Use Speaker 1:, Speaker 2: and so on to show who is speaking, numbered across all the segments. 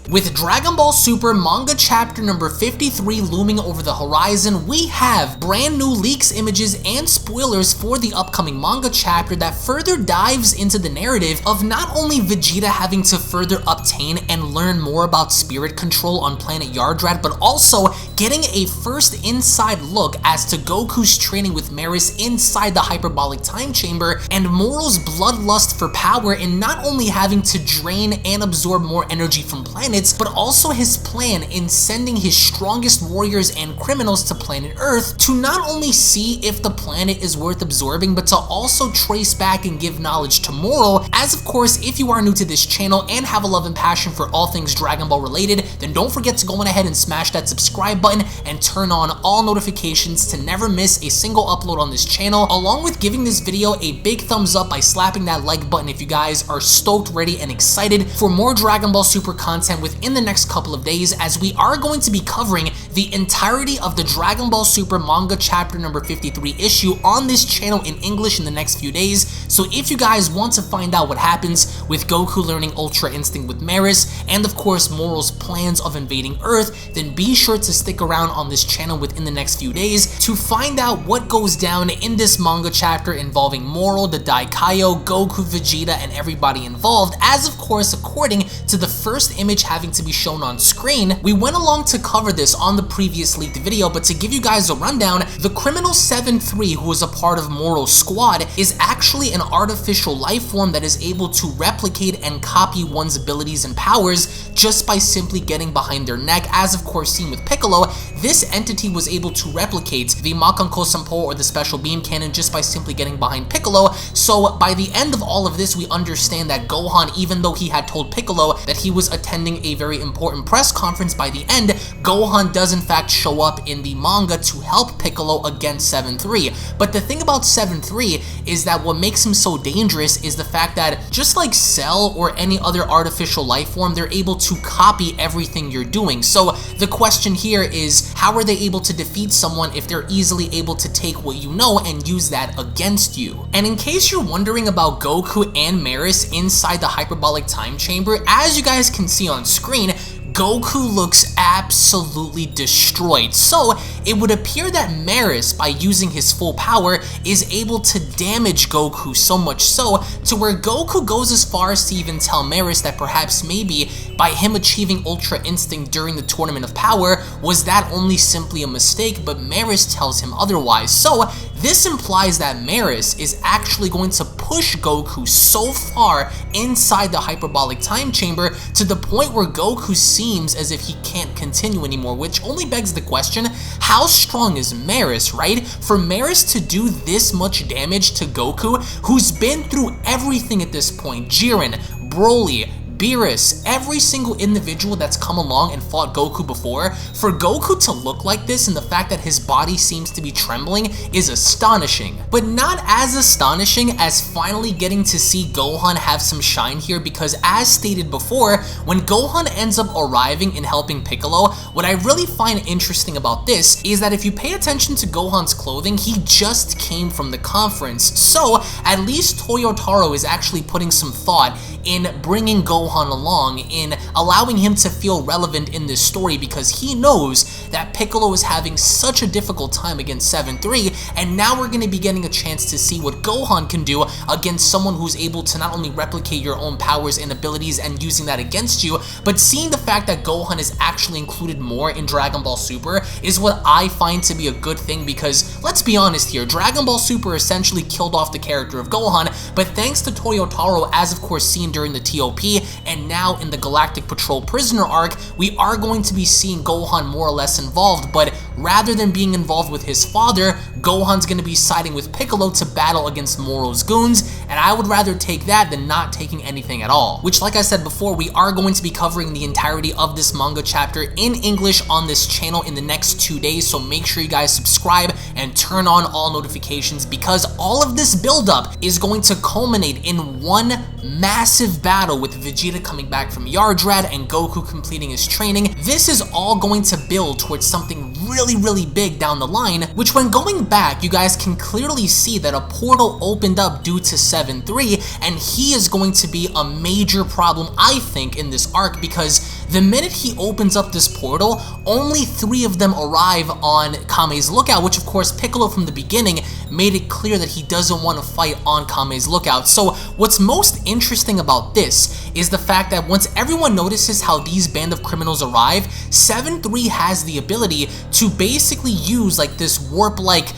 Speaker 1: With Dragon Ball Super manga chapter number 53 looming over the horizon, we have brand new leaks, images, and spoilers for the upcoming manga chapter that further dives into the narrative of not only Vegeta having to further obtain and learn more about spirit control on planet Yardrad, but also getting a first inside look as to Goku's training with Merus inside the hyperbolic time chamber, and Moro's bloodlust for power in not only having to drain and absorb more energy from planets, but also his plan in sending his strongest warriors and criminals to planet Earth to not only see if the planet is worth absorbing, but to also trace back and give knowledge to Moro. As of course, if you are new to this channel and have a love and passion for all things Dragon Ball related, then don't forget to go on ahead and smash that subscribe button and turn on all notifications to never miss a single upload on this channel, along with giving this video a big thumbs up by slapping that like button if you guys are stoked, ready, and excited for more Dragon Ball Super content within the next couple of days, as we are going to be covering the entirety of the Dragon Ball Super manga chapter number 53 issue on this channel in English in the next few days. So if you guys want to find out what happens with Goku learning Ultra Instinct with Merus, and of course Moro's plans of invading Earth, then be sure to stick around on this channel within the next few days to find out what goes down in this manga chapter involving Moro, the Daikaio, Goku, Vegeta, and everybody involved, as of course according to the first image having to be shown on screen. We went along to cover this on the previous leaked video, but to give you guys a rundown, the criminal 7-3, who is a part of Moro's squad, is actually an artificial life form that is able to replicate and copy one's abilities and powers just by simply getting behind their neck. As of course seen with Piccolo, this entity was able to replicate the Makanko Senpo, or the special beam cannon, just by simply getting behind Piccolo. So by the end of all of this, we understand that Gohan, even though he had told Piccolo that he was attending a very important press conference, by the end, Gohan does in fact show up in the manga to help Piccolo against 7-3. But the thing about 7-3 is that what makes him so dangerous is the fact that just like Cell or any other artificial life form, they're able to copy everything you're doing. So the question here is, how are they able to defeat someone if they're easily able to take what you know and use that against you? And in case you're wondering about Goku and Merus inside the hyperbolic time chamber, as you guys can see on screen, Goku looks absolutely destroyed. So it would appear that Merus, by using his full power, is able to damage Goku so much so to where Goku goes as far as to even tell Merus that perhaps maybe by him achieving Ultra Instinct during the Tournament of Power, was that only simply a mistake, but Merus tells him otherwise. So this implies that Merus is actually going to push Goku so far inside the hyperbolic time chamber to the point where Goku seems as if he can't continue anymore, which only begs the question, how strong is Merus, right? For Merus to do this much damage to Goku, who's been through everything at this point, Jiren, Broly, Beerus, every single individual that's come along and fought Goku before, for Goku to look like this and the fact that his body seems to be trembling is astonishing. But not as astonishing as finally getting to see Gohan have some shine here, because as stated before, when Gohan ends up arriving and helping Piccolo, what I really find interesting about this is that if you pay attention to Gohan's clothing, he just came from the conference. So at least Toyotaro is actually putting some thought in bringing Gohan along, in allowing him to feel relevant in this story, because he knows that Piccolo is having such a difficult time against 7-3, and now we're going to be getting a chance to see what Gohan can do against someone who's able to not only replicate your own powers and abilities and using that against you, but seeing the fact that Gohan is actually included more in Dragon Ball Super is what I find to be a good thing, because let's be honest here, Dragon Ball Super essentially killed off the character of Gohan, but thanks to Toyotaro, as of course seen during the TOP, and now in the Galactic Patrol Prisoner arc, we are going to be seeing Gohan more or less involved, but rather than being involved with his father, Gohan's going to be siding with Piccolo to battle against Moro's goons, and I would rather take that than not taking anything at all. Which, like I said before, we are going to be covering the entirety of this manga chapter in English on this channel in the next 2 days, so make sure you guys subscribe and turn on all notifications, because all of this buildup is going to culminate in one massive battle with Vegeta coming back from Yardrad and Goku completing his training. This is all going to build towards something really big down the line, which when going back, you guys can clearly see that a portal opened up due to 7-3, and he is going to be a major problem, I think, in this arc, because the minute he opens up this portal, only 3 of them arrive on Kame's lookout, which of course Piccolo from the beginning made it clear that he doesn't want to fight on Kame's lookout. So what's most interesting about this is the fact that once everyone notices how these band of criminals arrive, 7-3 has the ability to basically use like this warp-like,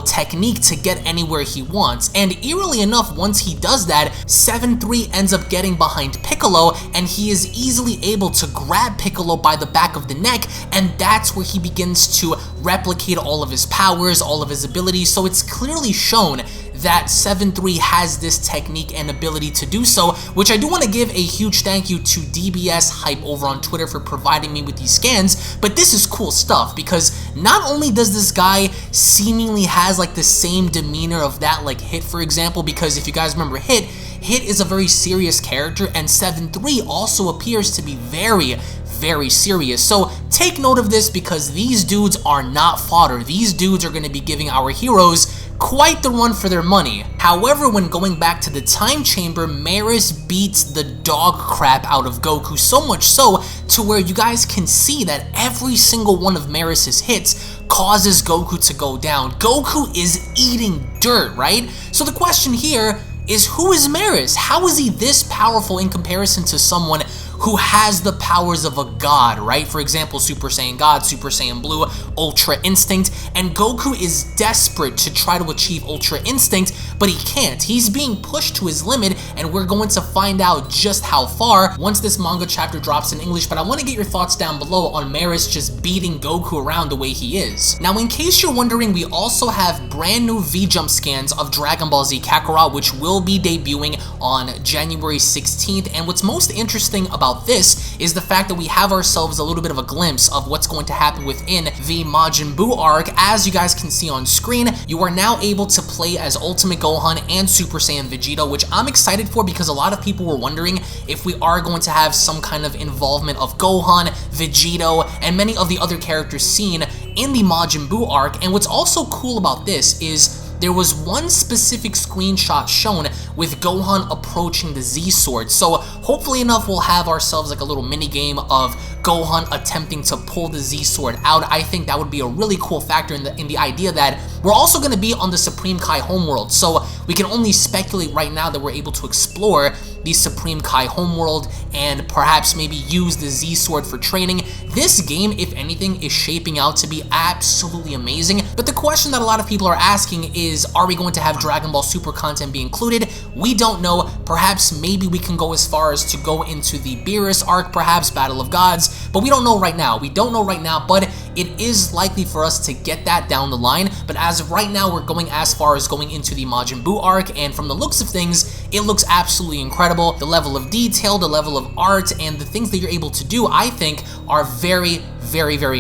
Speaker 1: technique to get anywhere he wants. And eerily enough, once he does that, 7-3 ends up getting behind Piccolo, and he is easily able to grab Piccolo by the back of the neck, and that's where he begins to replicate all of his powers, all of his abilities. So it's clearly shown that 7-3 has this technique and ability to do so, which I do want to give a huge thank you to DBS Hype over on Twitter for providing me with these scans. But this is cool stuff, because not only does this guy seemingly has like the same demeanor of that like Hit, for example, because if you guys remember Hit is a very serious character, and 7-3 also appears to be very serious. So take note of this, because these dudes are not fodder. These dudes are going to be giving our heroes quite the run for their money. However, when going back to the time chamber, Merus beats the dog crap out of Goku, so much so to where you guys can see that every single one of Merus's hits causes Goku to go down. Goku is eating dirt, right? So the question here is, who is Merus? How is he this powerful in comparison to someone who has the powers of a god, right? For example, Super Saiyan God, Super Saiyan Blue, Ultra Instinct, and Goku is desperate to try to achieve Ultra Instinct, but he can't. He's being pushed to his limit, and we're going to find out just how far once this manga chapter drops in English. But I want to get your thoughts down below on Merus just beating Goku around the way he is. Now, in case you're wondering, we also have brand new V-Jump scans of Dragon Ball Z Kakarot, which will be debuting on January 16th, and what's most interesting about this is the fact that we have ourselves a little bit of a glimpse of what's going to happen within the Majin Buu arc. As you guys can see on screen, you are now able to play as Ultimate Gohan and Super Saiyan Vegeta, which I'm excited for, because a lot of people were wondering if we are going to have some kind of involvement of Gohan, Vegeta, and many of the other characters seen in the Majin Buu arc. And what's also cool about this is there was one specific screenshot shown with Gohan approaching the Z Sword. So hopefully enough, we'll have ourselves like a little mini game of Gohan attempting to pull the Z Sword out. I think that would be a really cool factor in the idea that we're also going to be on the Supreme Kai homeworld. So we can only speculate right now that we're able to explore the Supreme Kai homeworld and perhaps maybe use the Z Sword for training. This game, if anything, is shaping out to be absolutely amazing. But the question that a lot of people are asking is, are we going to have Dragon Ball Super content be included? We don't know. Perhaps maybe we can go as far as to go into the Beerus arc, perhaps Battle of Gods, but we don't know right now. We don't know right now, but it is likely for us to get that down the line. But as of right now, we're going as far as going into the Majin Buu arc, and from the looks of things, it looks absolutely incredible. The level of detail, the level of art, and the things that you're able to do, I think, are very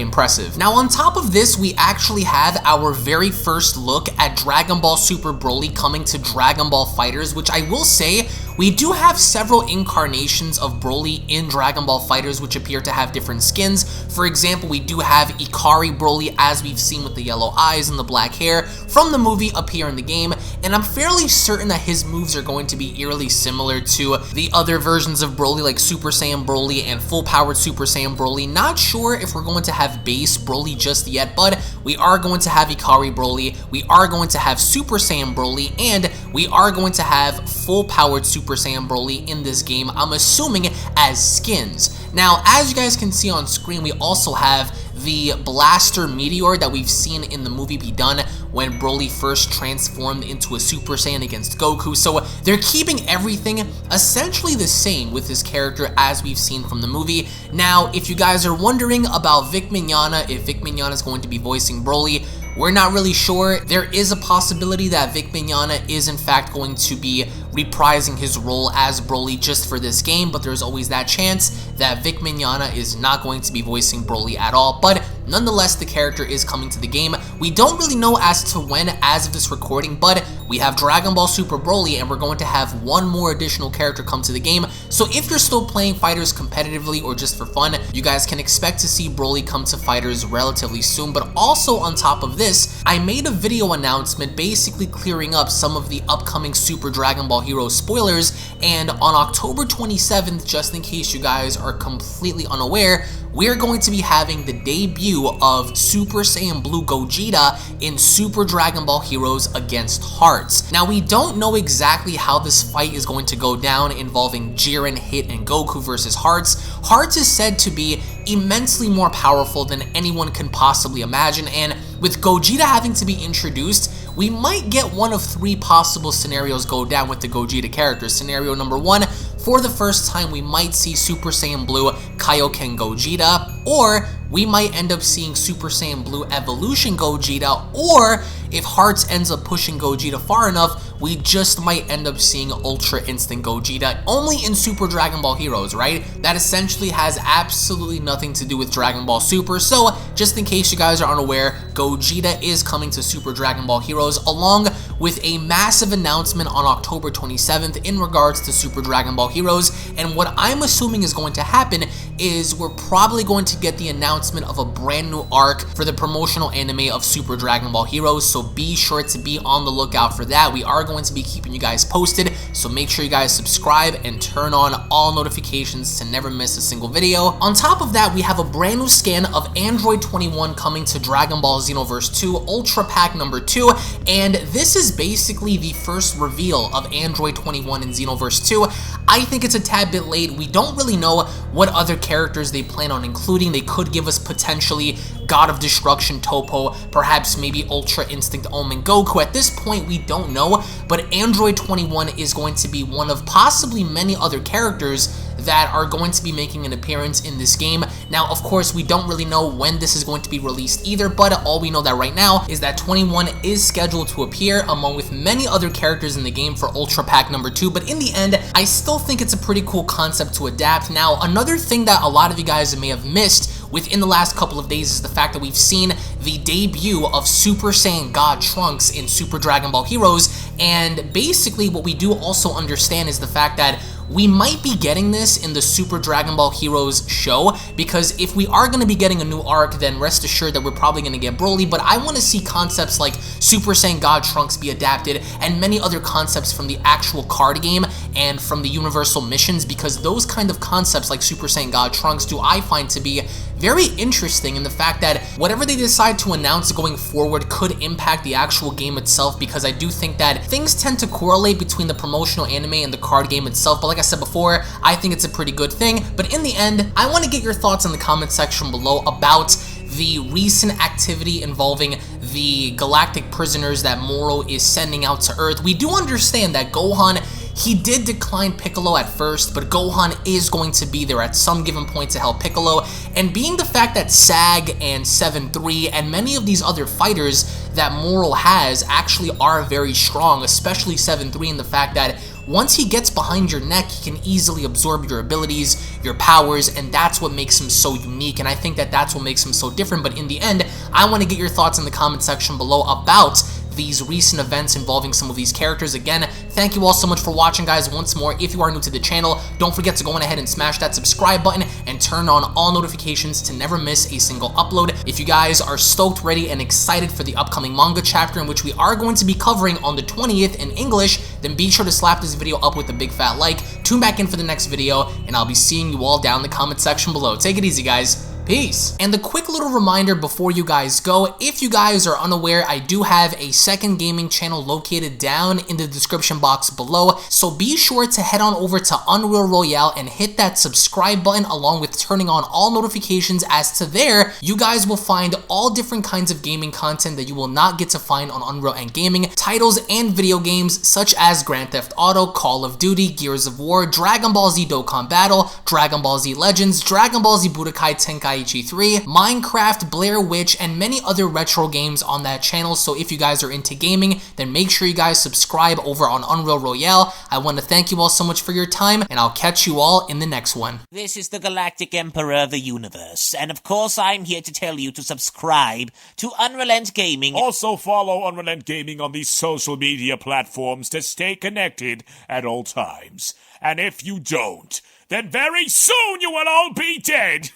Speaker 1: impressive. Now, on top of this, we actually have our very first look at Dragon Ball Super Broly coming to Dragon Ball FighterZ, which I will say, we do have several incarnations of Broly in Dragon Ball FighterZ, which appear to have different skins. For example, we do have Ikari Broly, as we've seen with the yellow eyes and the black hair from the movie, appear in the game, and I'm fairly certain that his moves are going to be eerily similar to the other versions of Broly, like Super Saiyan Broly and full-powered Super Saiyan Broly. Not sure if we're going to have base Broly just yet, but we are going to have Ikari Broly, we are going to have Super Saiyan Broly, and we are going to have full-powered Super Saiyan Broly in this game, I'm assuming as skins. Now, as you guys can see on screen, we also have the Blaster Meteor that we've seen in the movie be done when Broly first transformed into a Super Saiyan against Goku. So they're keeping everything essentially the same with this character as we've seen from the movie. Now, if you guys are wondering about Vic Mignogna, if Vic Mignogna is going to be voicing Broly, we're not really sure. There is a possibility that Vic Mignogna is in fact going to be reprising his role as Broly just for this game, but there's always that chance that Vic Mignogna is not going to be voicing Broly at all. But nonetheless, the character is coming to the game. We don't really know as to when as of this recording, but we have Dragon Ball Super Broly, and we're going to have one more additional character come to the game. So if you're still playing Fighters competitively or just for fun, you guys can expect to see Broly come to Fighters relatively soon. But also on top of this, I made a video announcement basically clearing up some of the upcoming Super Dragon Ball Heroes spoilers, and on October 27th, just in case you guys are completely unaware, we're going to be having the debut of Super Saiyan Blue Gogeta in Super Dragon Ball Heroes against Hearts. Now, we don't know exactly how this fight is going to go down involving Jiren, Hit, and Goku versus Hearts. Hearts is said to be immensely more powerful than anyone can possibly imagine, and with Gogeta having to be introduced, we might get one of three possible scenarios go down with the Gogeta character. Scenario number one, for the first time we might see Super Saiyan Blue Kaioken Gogeta, or we might end up seeing Super Saiyan Blue Evolution Gogeta, or if Hearts ends up pushing Gogeta far enough, we just might end up seeing Ultra Instinct Gogeta, only in Super Dragon Ball Heroes, right? That essentially has absolutely nothing to do with Dragon Ball Super. So just in case you guys are unaware, Gogeta is coming to Super Dragon Ball Heroes, along with a massive announcement on October 27th in regards to Super Dragon Ball Heroes. And what I'm assuming is going to happen is we're probably going to get the announcement of a brand new arc for the promotional anime of Super Dragon Ball Heroes, so be sure to be on the lookout for that. We are going to be keeping you guys posted, so make sure you guys subscribe and turn on all notifications to never miss a single video. On top of that, we have a brand new scan of Android 21 coming to Dragon Ball Xenoverse 2 Ultra Pack number 2, and this is basically the first reveal of Android 21 in Xenoverse 2. I think it's a tad bit late. We don't really know what other characters they plan on including. They could give us potentially God of Destruction Toppo, perhaps maybe Ultra Instinct Omen Goku. At this point, we don't know, but Android 21 is going to be one of possibly many other characters that are going to be making an appearance in this game. Now, of course, we don't really know when this is going to be released either, but all we know that right now is that 21 is scheduled to appear along with many other characters in the game for Ultra Pack number 2, but in the end, I still think it's a pretty cool concept to adapt. Now, another thing that a lot of you guys may have missed within the last couple of days is the fact that we've seen the debut of Super Saiyan God Trunks in Super Dragon Ball Heroes, and basically what we do also understand is the fact that we might be getting this in the Super Dragon Ball Heroes show, because if we are going to be getting a new arc, then rest assured that we're probably going to get Broly, but I want to see concepts like Super Saiyan God Trunks be adapted, and many other concepts from the actual card game and from the Universal missions, because those kind of concepts like Super Saiyan God Trunks do I find to be very interesting in the fact that whatever they decide to announce going forward could impact the actual game itself, because I do think that things tend to correlate between the promotional anime and the card game itself. But like I said before, I think it's a pretty good thing. But in the end, I want to get your thoughts in the comment section below about the recent activity involving the galactic prisoners that Moro is sending out to Earth. We do understand that Gohan, he did decline Piccolo at first, but Gohan is going to be there at some given point to help Piccolo, and being the fact that SAG and 7-3 and many of these other fighters that Moro has actually are very strong, especially 7-3, in the fact that once he gets behind your neck, he can easily absorb your abilities, your powers, and that's what makes him so unique, and I think that that's what makes him so different. But in the end, I want to get your thoughts in the comment section below about these recent events involving some of these characters. Again, thank you all so much for watching, guys. Once more, if you are new to the channel, don't forget to go on ahead and smash that subscribe button and turn on all notifications to never miss a single upload. If you guys are stoked, ready, and excited for the upcoming manga chapter, in which we are going to be covering on the 20th in English, then be sure to slap this video up with a big fat like, tune back in for the next video, and I'll be seeing you all down in the comment section below. Take it easy, guys. Peace. And a quick little reminder before you guys go, if you guys are unaware, I do have a second gaming channel located down in the description box below, so be sure to head on over to Unreal Royale and hit that subscribe button along with turning on all notifications, as to there, you guys will find all different kinds of gaming content that you will not get to find on UnrealEntGaming, titles and video games such as Grand Theft Auto, Call of Duty, Gears of War, Dragon Ball Z Dokkan Battle, Dragon Ball Z Legends, Dragon Ball Z Budokai Tenkaichi Daiichi 3, Minecraft, Blair Witch, and many other retro games on that channel. So if you guys are into gaming, then make sure you guys subscribe over on Unreal Royale. I want to thank you all so much for your time, and I'll catch you all in the next one.
Speaker 2: This is the Galactic Emperor of the Universe, and of course I'm here to tell you to subscribe to UnrealEntGaming.
Speaker 3: Also follow UnrealEntGaming on these social media platforms to stay connected at all times. And if you don't, then very soon you will all be dead!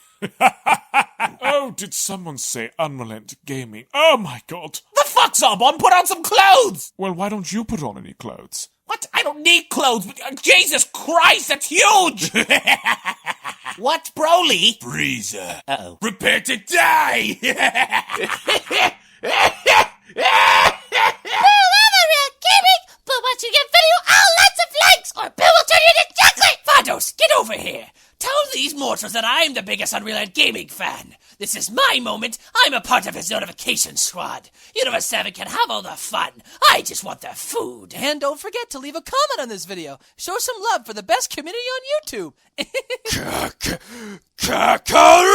Speaker 3: Oh, did someone say UnrealEntGaming? Oh my god.
Speaker 2: The fuck's up, on? Put on some clothes!
Speaker 3: Well, why don't you put on any clothes?
Speaker 2: What? I don't need clothes. Jesus Christ, that's huge! What, Broly?
Speaker 3: Freezer.
Speaker 2: Uh-oh.
Speaker 3: Prepare to die!
Speaker 4: But once you get video, lots of likes, or Bill will turn you into chocolate! Vados, get over here! Tell these mortals that I'm the biggest UnrealEntGaming fan. This is my moment. I'm a part of his notification squad. Universe 7 can have all the fun. I just want the food.
Speaker 5: And don't forget to leave a comment on this video. Show some love for the best community on YouTube.
Speaker 3: Kakarot!